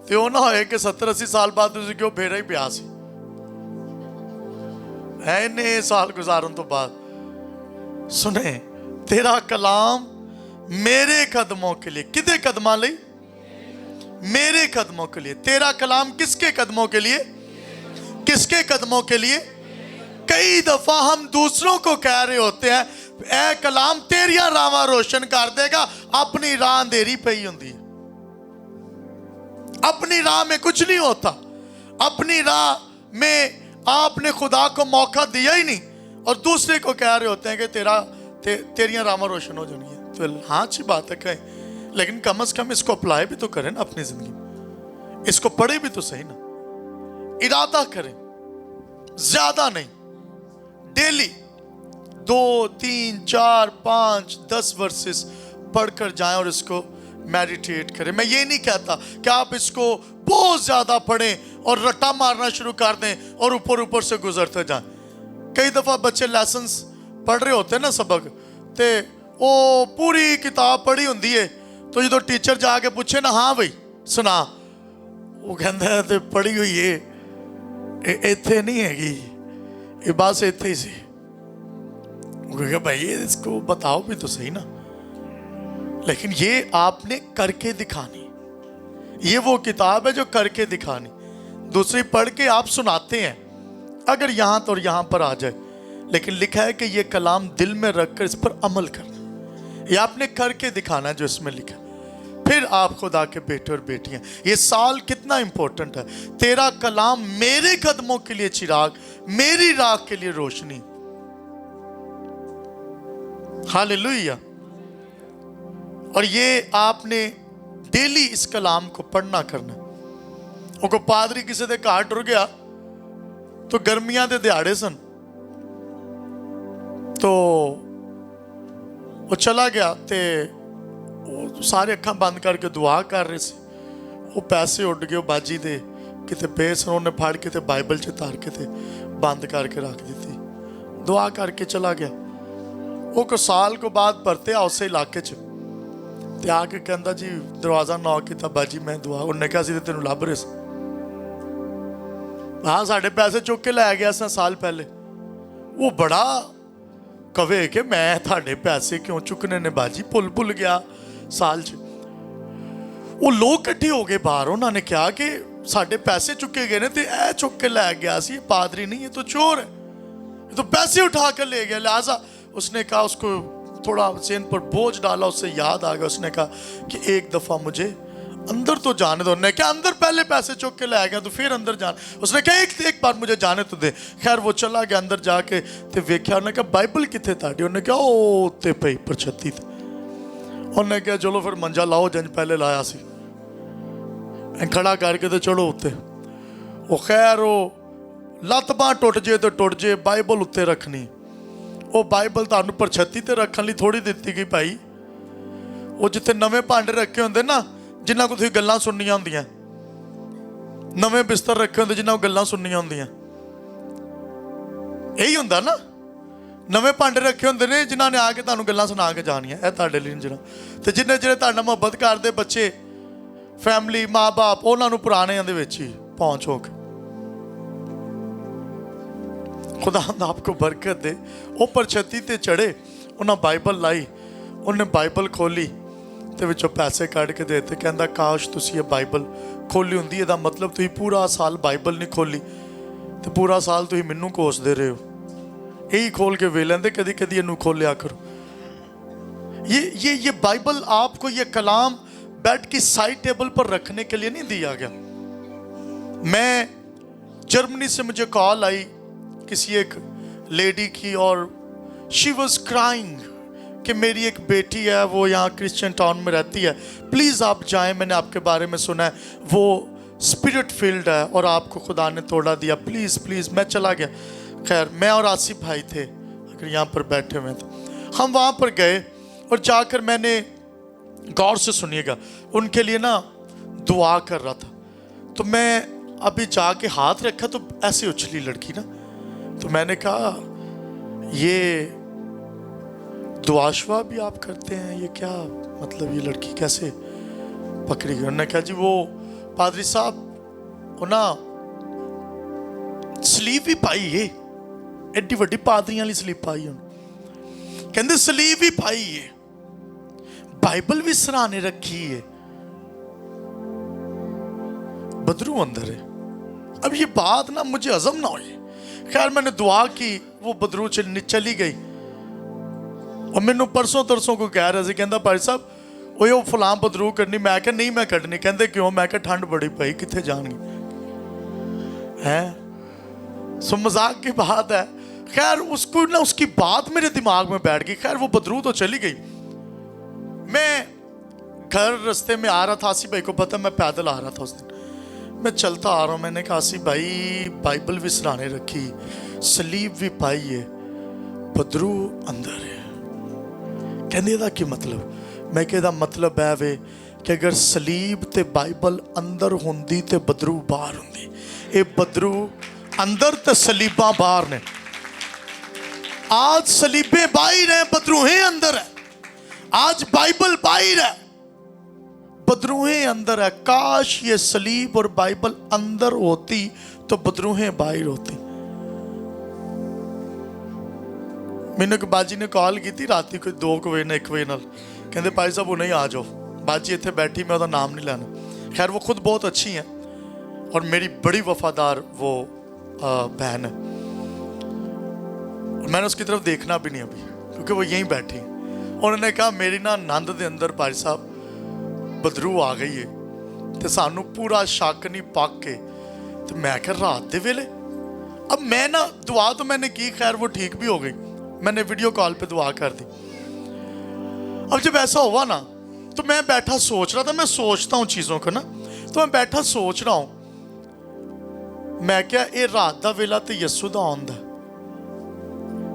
ते ओ ना होए कि 70-80 साल बाद तुसीं क्यों फेरा ही पिया सी इन्ने साल गुजारन तो बाद। सुने, तेरा कलाम मेरे कदमों के लिए, किदे कदमां लई? मेरे कदमों के लिए। तेरा कलाम किसके कदमों के लिए? किसके कदमों के लिए? कई दफा हम दूसरों को कह रहे होते हैं ए कलाम तेरिया रावां रोशन कर देगा, अपनी राह अंधेरी पई हुंदी है। अपनी राह में कुछ नहीं होता। अपनी राह में आपने खुदा को मौका दिया ही नहीं और दूसरे को कह रहे होते हैं कि तेरियां रावां रोशन हो जानी है। तो हाँ अच्छी बात है कहें, लेकिन कम से कम इसको अप्लाई भी तो करें ना अपनी जिंदगी में। इसको पढ़े भी तो सही ना। इरादा करें, ज्यादा नहीं, डेली 2, 3, 4, 5, 10 वर्सेस पढ़कर जाएं और इसको मेडिटेट करें। मैं ये नहीं कहता कि आप इसको बहुत ज्यादा पढ़ें और रट्टा मारना शुरू कर दें और ऊपर ऊपर से गुजरते जाएं। कई दफा बच्चे लेसन्स पढ़ रहे होते हैं ना, सबक, ते वो पूरी किताब पढ़ी होंदी है, तो जो टीचर जाके पूछे ना हाँ भाई सुना, वो कहता है तो पढ़ी हुई है, इत्थे नहीं हैगी, ये बस इत्थे ही सी। वो कहेगा भाई इसको बताओ भी तो सही ना। लेकिन ये आपने करके दिखानी। ये वो किताब है जो करके दिखानी। दूसरी पढ़ के आप सुनाते हैं अगर यहाँ तो और यहाँ पर आ जाए, लेकिन लिखा है कि ये कलाम दिल में रखकर इस पर अमल करना। ये आपने करके दिखाना है जो इसमें लिखा। फिर आप खुदा के बेटे और बेटियां, ये साल कितना इंपॉर्टेंट है। तेरा कलाम मेरे कदमों के लिए चिराग, मेरी राह के लिए रोशनी। हालेलुया। और ये आपने डेली इस कलाम को पढ़ना करना। वो पादरी किसी दे घर टुर गया, तो गर्मियां दे दिहाड़े सन, तो वो चला गया ते वो सारे अखां बंद करके दुआ कर रहे थे। वो पैसे उड़ गए बाजी दे किते पे सन, उन्हें फाड़ के ते बाइबल च तार के ते बंद करके रख दी थी। दुआ करके चला गया। वो को साल को बाद परते आ उस इलाके च ते आके कहंदा जी दरवाजा नॉक किया, बाजी मैं दुआ। उन्हें कहा सी तेनू लभ रहे सी। हाँ साढ़े पैसे चुक के लै गया साल पहले। वो बड़ा कवे कि मैं थाड़े पैसे क्यों चुकने ने बाजी, भुल गया साल च। वो लोग इकट्ठे हो गए बाहर, उन्होंने कहा कि साढ़े पैसे चुके गए ने ते ए चुक के लै गया सी, पादरी नहीं, ये तो चोर है, ये तो पैसे उठा कर ले गया। लिहाजा उसने कहा, उसको थोड़ा जेन पर बोझ डाला, उससे याद आ गया। उसने कहा कि एक दफा मुझे अंदर तो जाने दो। उन्होंने क्या अंदर पहले पैसे चुक के लै गया तो फिर अंदर जान। उसने कहा एक बार मुझे जाने तो दे। खैर वो चला गया अंदर जाके ते वेख्या। उन्होंने कहा बाइबल किथे ताड़ी? उन्होंने कहा ओ उत्ते पई पर छत्ती ते। उन्होंने कहा चलो फिर मंजा लाओ जंज पहले लाया सी, खड़ा करके तो चढ़ो उत्ते। वो खैर वो लत्त बांह टुट जे तो टुट जे, बाइबल उत्ते रखनी। वो बाइबल तुहानू पर छत्ती ते रखने लिए थोड़ी दित्ती गई भाई। ਉਹ ਜਿੱਥੇ ਨਵੇਂ ਭਾਂਡੇ ਰੱਖੇ ਹੁੰਦੇ ਨਾ, ਜਿਨ੍ਹਾਂ ਕੋਲ ਤੁਸੀਂ ਗੱਲਾਂ ਸੁਣਨੀਆਂ ਹੁੰਦੀਆਂ, ਨਵੇਂ ਬਿਸਤਰ ਰੱਖੇ ਹੁੰਦੇ ਜਿਨ੍ਹਾਂ ਕੋਲ ਗੱਲਾਂ ਸੁਣਨੀਆਂ ਹੁੰਦੀਆਂ, ਇਹੀ ਹੁੰਦਾ ਨਾ। ਨਵੇਂ ਭਾਂਡੇ ਰੱਖੇ ਹੁੰਦੇ ਨੇ ਜਿਨ੍ਹਾਂ ਨੇ ਆ ਕੇ ਤੁਹਾਨੂੰ ਗੱਲਾਂ ਸੁਣਾ ਕੇ ਜਾਣੀਆਂ, ਇਹ ਤੁਹਾਡੇ ਲਈ ਜਿਹੜਾ। ਤੇ ਜਿੰਨੇ ਜਿਹੜੇ ਤੁਹਾਡਾ ਮੁਹੱਬਤ ਕਰਦੇ ਬੱਚੇ, ਫੈਮਿਲੀ, ਮਾਂ ਬਾਪ, ਉਹਨਾਂ ਨੂੰ ਪੁਰਾਣਿਆਂ ਦੇ ਵਿੱਚ ਹੀ ਪਹੁੰਚ ਹੋ ਕੇ। ਖੁਦਾ ਆਪਕੋ ਬਰਕਤ ਦੇ। ਉਹ ਪਰਛਤੀ ਤੇ ਚੜੇ, ਉਹਨਾਂ ਬਾਈਬਲ ਲਾਈ, ਉਹਨੇ ਬਾਈਬਲ ਖੋਲੀ ਤੇ ਵਿੱਚੋਂ ਪੈਸੇ ਕੱਢ ਕੇ ਦੇ ਦਿੱਤੇ। ਕਹਿੰਦਾ ਕਾਸ਼ ਤੁਸੀਂ ਇਹ ਬਾਈਬਲ ਖੋਲੀ ਹੁੰਦੀ, ਇਹਦਾ ਮਤਲਬ ਤੁਸੀਂ ਪੂਰਾ ਸਾਲ ਬਾਈਬਲ ਨਹੀਂ ਖੋਲੀ ਤੇ ਪੂਰਾ ਸਾਲ ਤੁਸੀਂ ਮੈਨੂੰ ਕੋਸਦੇ ਰਹੇ ਹੋ। यही खोल के वे लेंदे, कदी कदी इनू खोलिया करो। ये बाइबल आपको, ये कलाम बेड की साइड टेबल पर रखने के लिए नहीं दिया गया। मैं जर्मनी से मुझे कॉल आई किसी एक लेडी की, और शी वॉज क्राइंग कि मेरी एक बेटी है, वो यहाँ क्रिश्चियन टाउन में रहती है, प्लीज़ आप जाएं, मैंने आपके बारे में सुना है, वो स्पिरिट फील्ड है और आपको खुदा ने तोड़ा दिया, प्लीज़ प्लीज़। मैं चला गया। खैर मैं और आसिफ भाई थे, अगर यहाँ पर बैठे हुए थे, हम वहाँ पर गए और जाकर मैंने, गौर से सुनिएगा, उनके लिए ना दुआ कर रहा था। तो मैं अभी जाके हाथ रखा तो ऐसे उछली लड़की ना, तो मैंने कहा ये दुआ शुआ भी आप करते हैं, ये क्या मतलब, ये लड़की कैसे पकड़ी गई? उन्होंने कहा जी वो पादरी साहब वो ना स्लीव भी पाई है, एड्डी वड्डी पादरियां वाली स्लीव पाई है, कहते स्लीव भी पाई है, बाइबल भी सराहने रखी है, बदरू अंदर है। अब ये बात ना मुझे हजम ना हुई। खैर मैंने दुआ की, वो बदरू चली गई। और मैनू परसों तरसों को कह रहा कहता भाई साहब वो फलां बदरू करनी, मैं क्या नहीं मैं कढ़नी। कहते क्यों? मैं क्या ठंड बड़ी पई, कितने जाएंगे हैं। सो मजाक की बात है। खैर उसको ना, उसकी बात मेरे दिमाग में बैठ गई। खैर वो बदरू तो चली गई। मैं घर रास्ते में आ रहा था, आसिफ भाई को पता मैं पैदल आ रहा था उस दिन, मैं चलता आ रहा हूँ। मैंने कहा आसिफ भाई बाइबल भी सराहने रखी, सलीब भी पाई है, बदरू अंदर है। कहने का की मतलब? मैं कहता मतलब है वे कि अगर सलीब ते बाइबल अंदर होंदी ते बदरू बाहर होंदी। ये बदरू अंदर ते सलीबा बाहर ने। आज सलीबे बाहर है, बदरूहें अंदर है। आज बाइबल बाहर है, बदरूहें अंदर है। काश ये सलीब और बाइबल अंदर होती तो बदरूहें बाहर होती। मैंने एक बाजी ने कॉल की थी रात कोई 2 बजे ना 1 बजे नाल, कहते भाई साहब वो नहीं आ जाओ। बाजी इतने बैठी, मैं उसका नाम नहीं लेना। खैर वो खुद बहुत अच्छी हैं और मेरी बड़ी वफादार वो बहन है। मैंने उसकी तरफ देखना भी नहीं अभी, क्योंकि वो यहीं बैठी। उन्होंने कहा मेरी ना नंद दे अंदर भाई साहब बदरू आ गई है, तो सानू पूरा शक नहीं पक के। तो मैं क्या रात दे वेले, अब मैं ना दुआ तो मैंने की, खैर वो ठीक भी हो गई। मैंने वीडियो कॉल पे दुआ कर दी। अब जब ऐसा हुआ ना, तो मैं बैठा सोच रहा था, मैं सोचता हूँ चीज़ों को ना, तो मैं बैठा सोच रहा हूँ, मैं क्या ये रात का वेला तो यस्सू का आंदा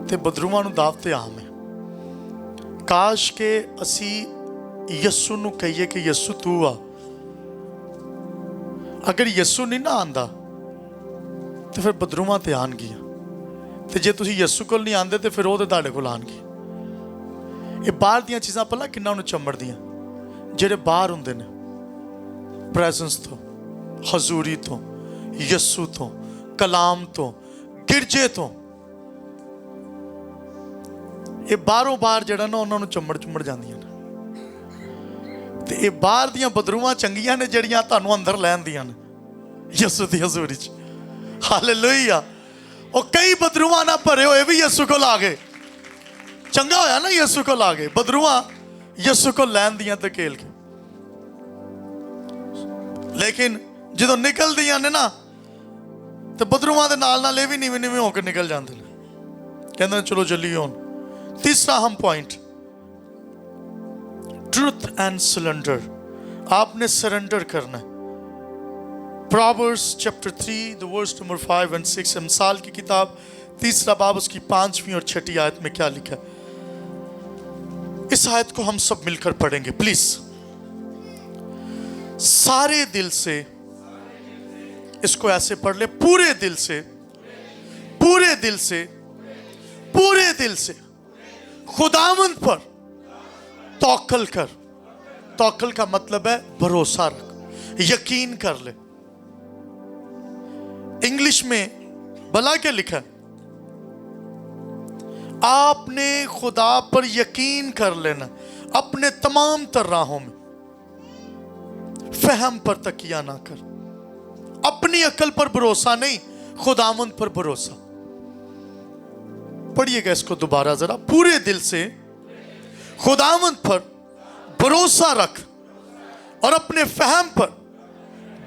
ते बदरूआं नूं दावत आम है। काश के असी यस्सू नूं कहिए कि यस्सू तू आ। अगर यस्सू नहीं ना आंदा तो फिर बदरूआं ते आनगियां, ते जे तुसीं यस्सू कोल नहीं आंदे तो फिर वो ते तुहाडे कोल आनगे। ये बाहर दियां चीज़ां पहला किन्ना नूं चंबड़दियां, ਜਿਹੜੇ ਬਾਹਰ ਹੁੰਦੇ ਨੇ ਪ੍ਰੈਜ਼ੈਂਸ ਤੋਂ, ਹਜ਼ੂਰੀ ਤੋਂ, ਯਸੂ ਤੋਂ, ਕਲਾਮ ਤੋਂ, ਗਿਰਜੇ ਤੋਂ। ਇਹ ਬਾਹਰੋਂ ਬਾਹਰ ਜਿਹੜਾ ਨਾ ਉਹਨਾਂ ਨੂੰ ਚੰਬੜ ਜਾਂਦੀਆਂ ਨੇ। ਤੇ ਇਹ ਬਾਹਰ ਦੀਆਂ ਬਦਰੂਆਂ ਚੰਗੀਆਂ ਨੇ ਜਿਹੜੀਆਂ ਤੁਹਾਨੂੰ ਅੰਦਰ ਲੈਂਦੀਆਂ ਨੇ ਯਸੂ ਦੀ ਹਜ਼ੂਰੀ 'ਚ। ਹਾਲੇਲੂਇਆ। ਉਹ ਕਈ ਬਦਰੂਆਂ ਨਾਲ ਭਰੇ ਹੋਏ ਵੀ ਯਸੂ ਕੋਲ ਆ ਗਏ। ਚੰਗਾ ਹੋਇਆ ਨਾ ਯਸੂ ਕੋਲ ਆ ਗਏ। ਬਦਰੂਆਂ ਯਸੂ को लैन दियां धकेल के, लेकिन जो निकल दियां ने ना तो बदरूआं दे नाल नाल भी नीवें नीवें होकर निकल जाते हैं। कहते चलो चलिए हुण तीसरा हम पॉइंट, ट्रूथ एंड सरेंडर। आपने सरेंडर करना है। Proverbs chapter 3 the verse number 5 and 6, मिसाल की किताब 3 बाब उसकी 5वीं और 6वीं आयत में क्या लिखा है? इस आयत को हम सब मिलकर पढ़ेंगे प्लीज। सारे दिल से, इसको ऐसे पढ़ ले, पूरे दिल से, पूरे दिल से, पूरे दिल से खुदावंद पर तवक्कल कर। तवक्कल का मतलब है भरोसा रख, यकीन कर ले। इंग्लिश में भला क्या लिखा है? आपने खुदा पर यकीन कर लेना अपने तमाम तर राहों में, फहम पर तकिया ना कर। अपनी अकल पर भरोसा नहीं, खुदावंद पर भरोसा। पढ़िएगा इसको दोबारा जरा। पूरे दिल से खुदावंद पर भरोसा रख और अपने फहम पर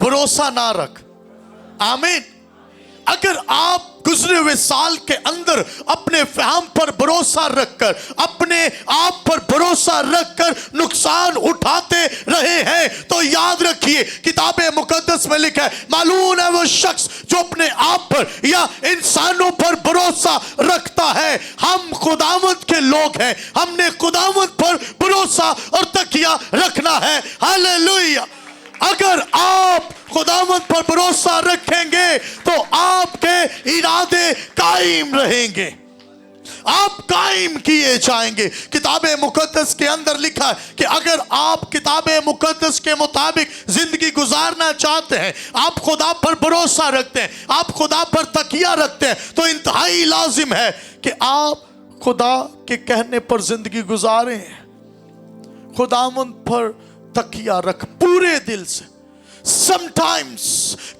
भरोसा ना रख। आमीन। अगर आप गुजरे हुए साल के अंदर अपने फहम पर भरोसा रखकर, अपने आप पर भरोसा रखकर नुकसान उठाते रहे हैं, तो याद रखिए किताब मुकद्दस में लिखा है, मालूम है वो शख्स जो अपने आप पर या इंसानों पर भरोसा रखता है। हम खुदावंद के लोग हैं, हमने खुदावंद पर भरोसा और तकिया रखना है। हालेलुया। अगर आप खुदावंद पर भरोसा रखेंगे तो आपके इरादे कायम रहेंगे, आप कायम किए जाएंगे। किताब मुकद्दस के अंदर लिखा है कि अगर आप किताब मुकद्दस के मुताबिक जिंदगी गुजारना चाहते हैं, आप खुदा पर भरोसा रखते हैं, आप खुदा पर तकिया रखते हैं, तो इंतहाई लाजिम है कि आप खुदा के कहने पर जिंदगी गुजारें। खुदावंद पर तकिया रख पूरे दिल से। Sometimes,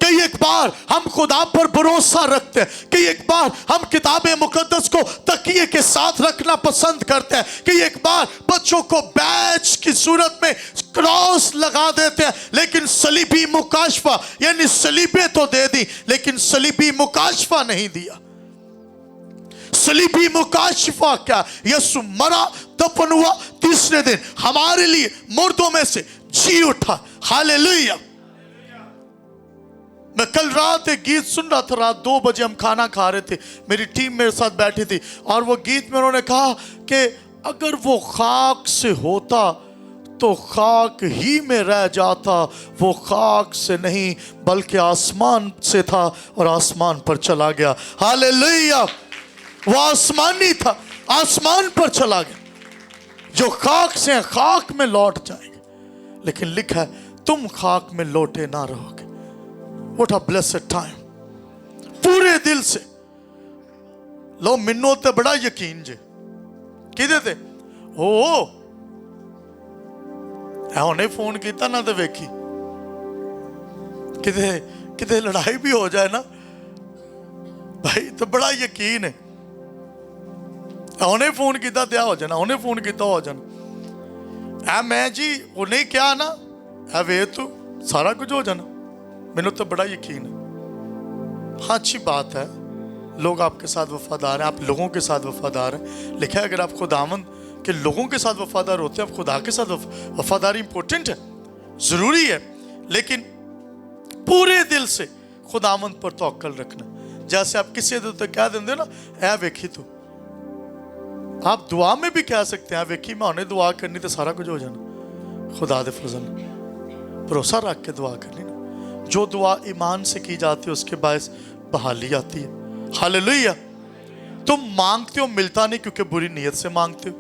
कई एक बार हम खुदा पर भरोसा रखते हैं, कई एक बार हम किताब मुकद्दस को तकिए के साथ रखना पसंद करते हैं, कई एक बार बच्चों को बैच की सूरत में क्रॉस लगा देते हैं, लेकिन सलीबी मुकाशफा यानी सलीबे तो दे दी, लेकिन सलीबी मुकाशफा नहीं दिया। सलीबी मुकाशफा क्या? यीशु मरा, दफन हुआ, तीसरे दिन हमारे लिए मुर्दों में से जी उठा। हालेलुया। मैं कल रात एक गीत सुन रहा था, रात 2 बजे हम खाना खा रहे थे, मेरी टीम मेरे साथ बैठी थी, और वो गीत में उन्होंने कहा कि अगर वो खाक से होता तो खाक ही में रह जाता, वो खाक से नहीं बल्कि आसमान से था और आसमान पर चला गया। हालेलुया। वो आसमानी था, आसमान पर चला गया। जो खाक से खाक में लौट जाएंगे, लेकिन लिखा है तुम खाक में लौटे ना रहोगे। What a blessed time। पूरे दिल से लो, मिन्नो ते बड़ा यकीन जे किदे ते ओ हुणे फोन किया ना, तो वेखी किते किते लड़ाई भी हो जाए ना भाई, तो बड़ा यकीन है। उन्हें फोन किया तो हो जाना, उन्हें फोन किया हो जाना। मैं जी उन्हें क्या ना वे तू सारा कुछ हो जाना, मैंने तो बड़ा यकीन है। हाँ, अच्छी बात है, लोग आपके साथ वफादार हैं, आप लोगों के साथ वफादार हैं। लिखा है अगर आप खुदावंद के लोगों के साथ वफादार होते हैं, आप खुदा के साथ वफादारी इंपॉर्टेंट है, ज़रूरी है, लेकिन पूरे दिल से खुदावंद पर तवक्कल रखना। जैसे आप किसी तो कह देंगे ना, ऐ वेखी तू, आप दुआ में भी कह सकते हैं वेखी मैं उन्हें दुआ करनी तो सारा कुछ हो जाना। खुदा दे फजल भरोसा रख के दुआ करनी ना, जो दुआ ईमान से की जाती है उसके बायस बहाली आती है। हालेलुया। तुम मांगते हो मिलता नहीं क्योंकि बुरी नीयत से मांगते हो,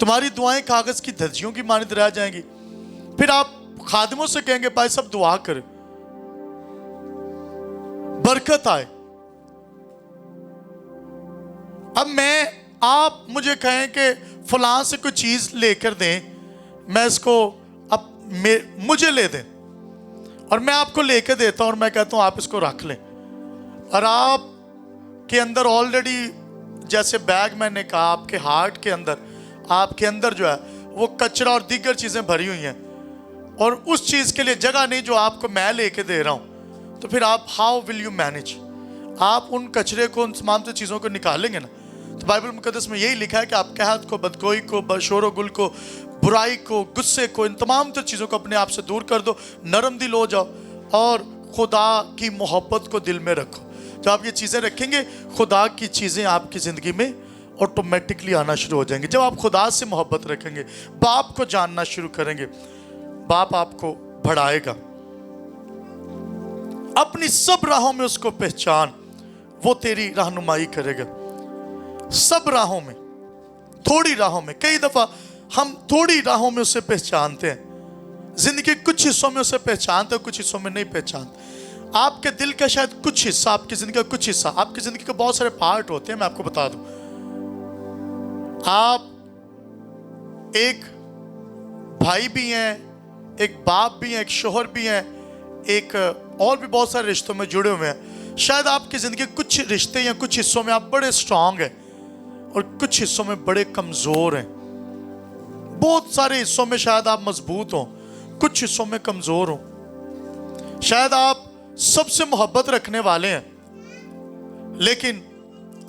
तुम्हारी दुआएं कागज की धज्जियों की मानित रह जाएंगी। फिर आप खादिमों से कहेंगे भाई सब दुआ करें, बरकत आए। अब आप मुझे कहें कि फलां से कोई चीज लेकर दें, मैं इसको अब मुझे ले दें और मैं आपको लेकर देता हूं और मैं कहता हूं आप इसको रख लें, और आप के अंदर ऑलरेडी जैसे बैग मैंने कहा आपके हार्ट के अंदर, आपके अंदर जो है वो कचरा और दीगर चीजें भरी हुई हैं और उस चीज के लिए जगह नहीं जो आपको मैं लेके दे रहा हूं, तो फिर आप हाउ विल यू मैनेज? आप उन कचरे को, उन तमाम चीजों को निकालेंगे ना। तो बाइबल मुकद्दस में यही लिखा है कि आप कहत को, बदगोई को, शोर गुल को, बुराई को, गुस्से को, इन तमाम चीज़ों को अपने आप से दूर कर दो, नरम दिल हो जाओ और खुदा की मोहब्बत को दिल में रखो। जब आप ये चीज़ें रखेंगे, खुदा की चीज़ें आपकी ज़िंदगी में ऑटोमेटिकली आना शुरू हो जाएंगे। जब आप खुदा से मोहब्बत रखेंगे, बाप को जानना शुरू करेंगे, बाप आपको बढ़ाएगा। अपनी सब राहों में उसको पहचान, वो तेरी रहनुमाई करेगा। सब राहों में, थोड़ी राहों में, कई दफा हम थोड़ी राहों में उसे पहचानते हैं, जिंदगी के कुछ हिस्सों में उसे पहचानते हैं, कुछ हिस्सों में नहीं पहचानते। आपके दिल का शायद कुछ हिस्सा, आपकी जिंदगी का कुछ हिस्सा, आपकी जिंदगी के बहुत सारे पार्ट होते हैं। मैं आपको बता दूं, आप एक भाई भी हैं, एक बाप भी हैं, एक शोहर भी हैं, एक और भी बहुत सारे रिश्तों में जुड़े हुए हैं। शायद आपकी जिंदगी के कुछ रिश्ते या कुछ हिस्सों में आप बड़े स्ट्रांग हैं और कुछ हिस्सों में बड़े कमजोर हैं। बहुत सारे हिस्सों में शायद आप मजबूत हों, कुछ हिस्सों में कमजोर हों। शायद आप सबसे मोहब्बत रखने वाले हैं, लेकिन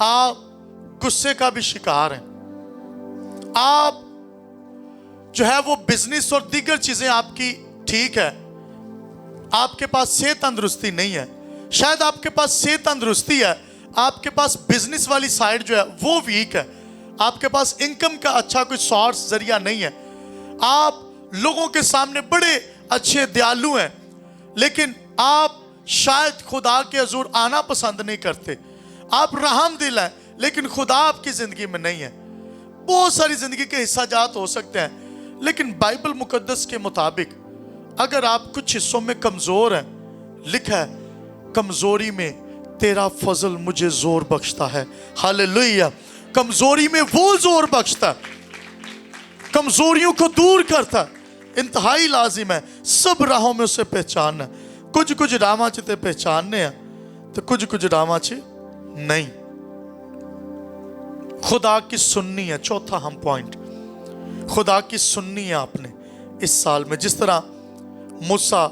आप गुस्से का भी शिकार हैं। आप जो है वो बिजनेस और दीगर चीजें आपकी ठीक है, आपके पास सेहत तंदुरुस्ती नहीं है। शायद आपके पास सेहत तंदुरुस्ती है, आपके पास बिजनेस वाली साइड जो है वो वीक है, आपके पास इनकम का अच्छा कोई सोर्स जरिया नहीं है। आप लोगों के सामने बड़े अच्छे दयालु हैं, लेकिन आप शायद खुदा के हुजूर आना पसंद नहीं करते। आप रहमदिल हैं, लेकिन खुदा आपकी जिंदगी में नहीं है। बहुत सारी जिंदगी के हिस्सा जात हो सकते हैं, लेकिन बाइबल मुकद्दस के मुताबिक अगर आप कुछ हिस्सों में कमजोर हैं, लिखा है कमजोरी में तेरा फजल मुझे जोर बख्शता है। हालेलुया। कमजोरी में वो जोर बख्शता है, कमजोरियों को दूर करता है। इंतहाई लाजिम है सब राहों में उसे पहचानना। कुछ रामाचे ते पहचानने हैं तो कुछ रामाचे नहीं। खुदा की सुननी है। चौथा हम पॉइंट, खुदा की सुननी है आपने इस साल में। जिस तरह मूसा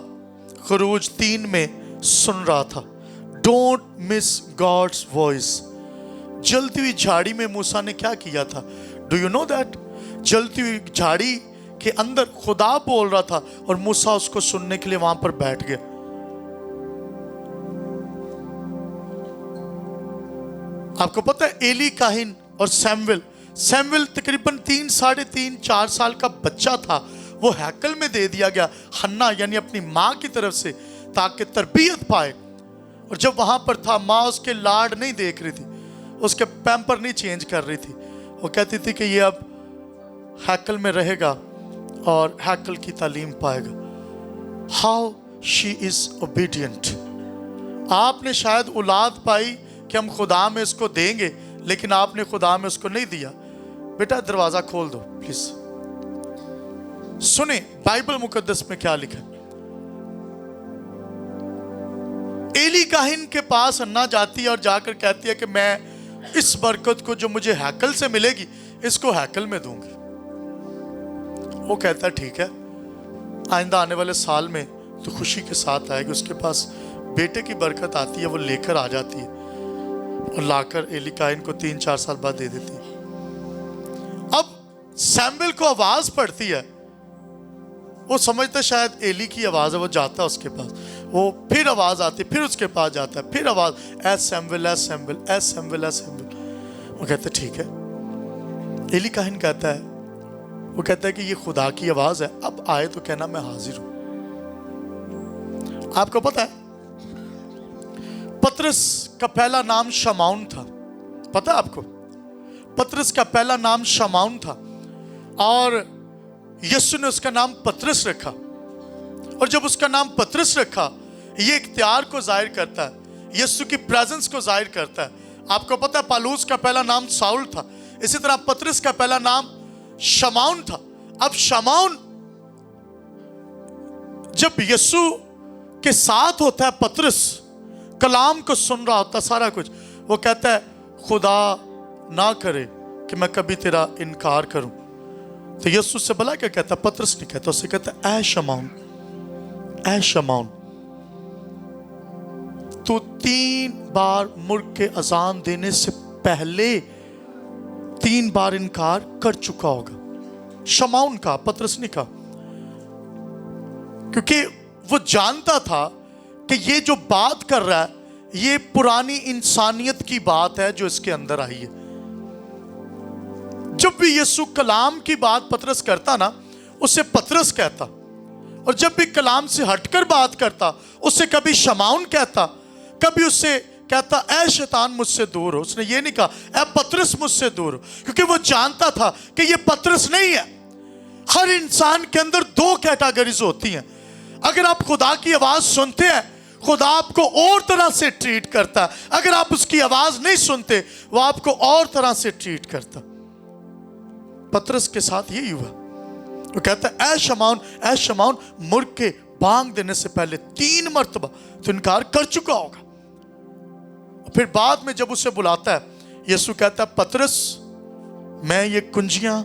खरूज 3 में सुन रहा था, डोंट मिस गॉड्स वॉइस। जलती हुई झाड़ी में मूसा ने क्या किया था? Do you know that? जलती हुई झाड़ी के अंदर खुदा बोल रहा था और मूसा उसको सुनने के लिए वहां पर बैठ गया। आपको पता है एली काहिन और सैमुएल तकरीबन 3, 3.5, 4 साल का बच्चा था, वो हैकल में दे दिया गया हन्ना यानी अपनी माँ की तरफ से, ताकि तरबियत पाए। और जब वहां पर था, माँ उसके लाड नहीं देख रही थी, उसके पैम्पर नहीं चेंज कर रही थी। वो कहती थी कि ये अब हैकल में रहेगा और हैकल की तालीम पाएगा। How she is obedient. आपने शायद औलाद पाई कि हम खुदा में इसको देंगे, लेकिन आपने खुदा में उसको नहीं दिया। बेटा दरवाजा खोल दो प्लीज। सुने बाइबल मुकद्दस में क्या लिखा है। एली काहिन के पास अन्ना जाती है और जाकर कहती है कि मैं इस बरकत को जो मुझे हैकल से मिलेगी इसको हैकल में दूंगी। वो कहता है ठीक है, आइंदा आने वाले साल में तो खुशी के साथ आएगी। उसके पास बेटे की बरकत आती है, वो लेकर आ जाती है और लाकर एली काहिन को 3-4 साल बाद दे देती है। अब सैमुएल को आवाज पड़ती है, वो समझता शायद एली की आवाज है, वो जाता है उसके पास, वो फिर आवाज आती, फिर उसके पास जाता है, फिर आवाज ए सैमुएल ए सैमुएल ए सैमुएल ए सैमुएल। वो कहता है ठीक है। एली काहिन कहता है, वो कहता है कि ये खुदा की आवाज है, अब आए तो कहना मैं हाजिर हूं। आपको पता है पतरस का पहला नाम शमाउन था। पता है आपको? पतरस का पहला नाम शमाउन था और यीशु ने उसका नाम पतरस रखा। और जब उसका नाम पतरस रखा, ये इख्तियार को जाहिर करता है, यीशु की प्रेजेंस को जाहिर करता है। आपको पता है पालूस का पहला नाम साउल था, इसी तरह पतरस का पहला नाम शमाउन था। अब शमाउन जब यीशु के साथ होता है, पतरस कलाम को सुन रहा होता सारा कुछ, वो कहता है खुदा ना करे कि मैं कभी तेरा इनकार करूं। तो यीशु से भला क्या कहता? पतरस नहीं कहता, उससे कहता ऐ शमाउन, ऐ शमाउन, तू 3 बार मुर्ग के अजान देने से पहले 3 बार इनकार कर चुका होगा। शमाउन का, पतरस नहीं का, क्योंकि वो जानता था कि ये जो बात कर रहा है ये पुरानी इंसानियत की बात है जो इसके अंदर आई है। जब भी यीशु कलाम की बात पतरस करता ना, उसे पतरस कहता, और जब भी कलाम से हटकर बात करता उसे कभी शमाउन कहता, कभी उससे कहता ऐ शैतान मुझसे दूर हो। उसने ये नहीं कहा ऐ पतरस मुझसे दूर हो, क्योंकि वो जानता था कि ये पतरस नहीं है। हर इंसान के अंदर दो कैटेगरीज होती हैं। अगर आप खुदा की आवाज सुनते हैं, खुदा आपको और तरह से ट्रीट करता है। अगर आप उसकी आवाज नहीं सुनते, वो आपको और तरह से ट्रीट करता। पतरस के साथ यही हुआ। वो कहता है ऐ शमाउन, मुर्ग के बांग देने से पहले 3 मरतबा तो इनकार कर चुका होगा। फिर बाद में जब उसे बुलाता है, यीशु कहता है पतरस, मैं ये कुंजियां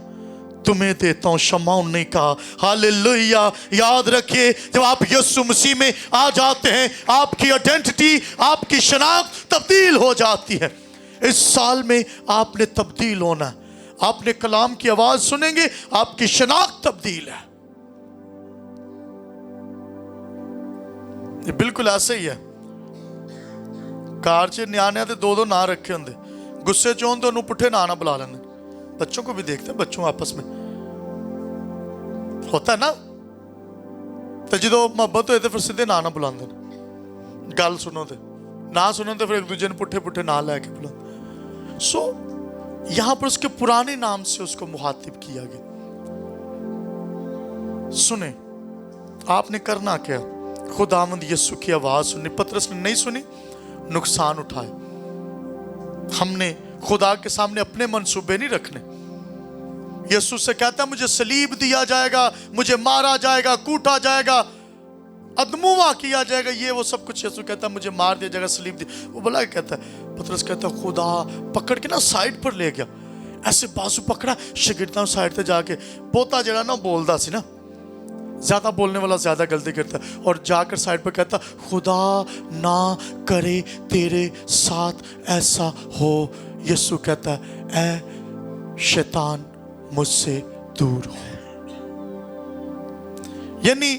तुम्हें देता हूं, शमाउन नहीं कहा। हालेलुया। याद रखिए, जब आप यीशु मसीह में आ जाते हैं, आपकी आइडेंटिटी, आपकी शनाख्त तब्दील हो जाती है। इस साल में आपने तब्दील होना है। आपने कलाम की आवाज सुनेंगे, आपकी शनाख्त तब्दील है। ये बिल्कुल ऐसे ही है। कार च न्याणे ते 2 ना रखे होंगे, गुस्से च हों तो उन्होंने पुट्ठे ना बुला लेंगे। बच्चों को भी देखते हैं, बच्चों आपस में होता है ना। तो जो मोहब्बत होए तो फिर सीधे ना बुलाते हैं। गल सुनो तो ना सुनो तो फिर एक दूसरे ने पुट्ठे पुट्ठे ना लैके बुलाते। सो यहां पर उसके पुराने नाम से उसको मुखातिब किया गया। सुने, आपने करना क्या? खुदावंद यीशु की आवाज सुननी। पतरस ने नहीं सुनी, नुकसान उठाए। हमने खुदा के सामने अपने मंसूबे नहीं रखने। यीशु से कहता है मुझे सलीब दिया जाएगा, मुझे मारा जाएगा, कूटा जाएगा, अदमुआ किया जाएगा, ये वो सब कुछ। यीशु कहता है मुझे मार दिया जाएगा, सलीब दिया। वो भला कहता है, पतरस कहता है खुदा पकड़ के ना साइड पर ले गया, ऐसे बाजू पकड़ा, शागिर्दां साइड पे जाके पोता जरा ना बोलदा सी ना, ज्यादा बोलने वाला ज्यादा गलती करता है, और जाकर साइड पर कहता खुदा ना करे तेरे साथ ऐसा हो। यीशु कहता है ऐ शैतान मुझसे दूर हो। यानी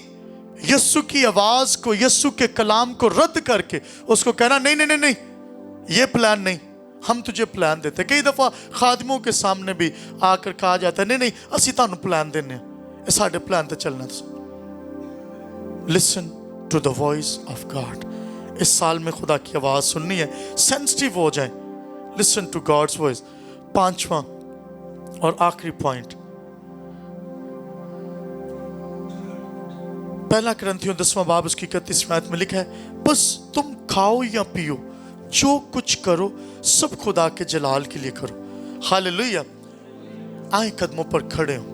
यीशु की आवाज को, यीशु के कलाम को रद्द करके उसको कहना नहीं नहीं नहीं नहीं, ये प्लान नहीं, हम तुझे प्लान देते। कई दफा खादिमों के सामने भी आकर कहा जाता है नहीं नहीं असी तानू प्लान देने, साढ़े प्लान ते चलना। Listen to the voice of God. इस साल में खुदा की आवाज सुननी है, सेंसिटिव हो जाए। Listen to God's voice. 5वां और आखिरी पॉइंट, 1 कुरिन्थियों 10वां बाब उसकी 31 आयत में लिखा है बस तुम खाओ या पियो, जो कुछ करो सब खुदा के जलाल के लिए करो। हालेलुया। आए कदमों पर खड़े हो।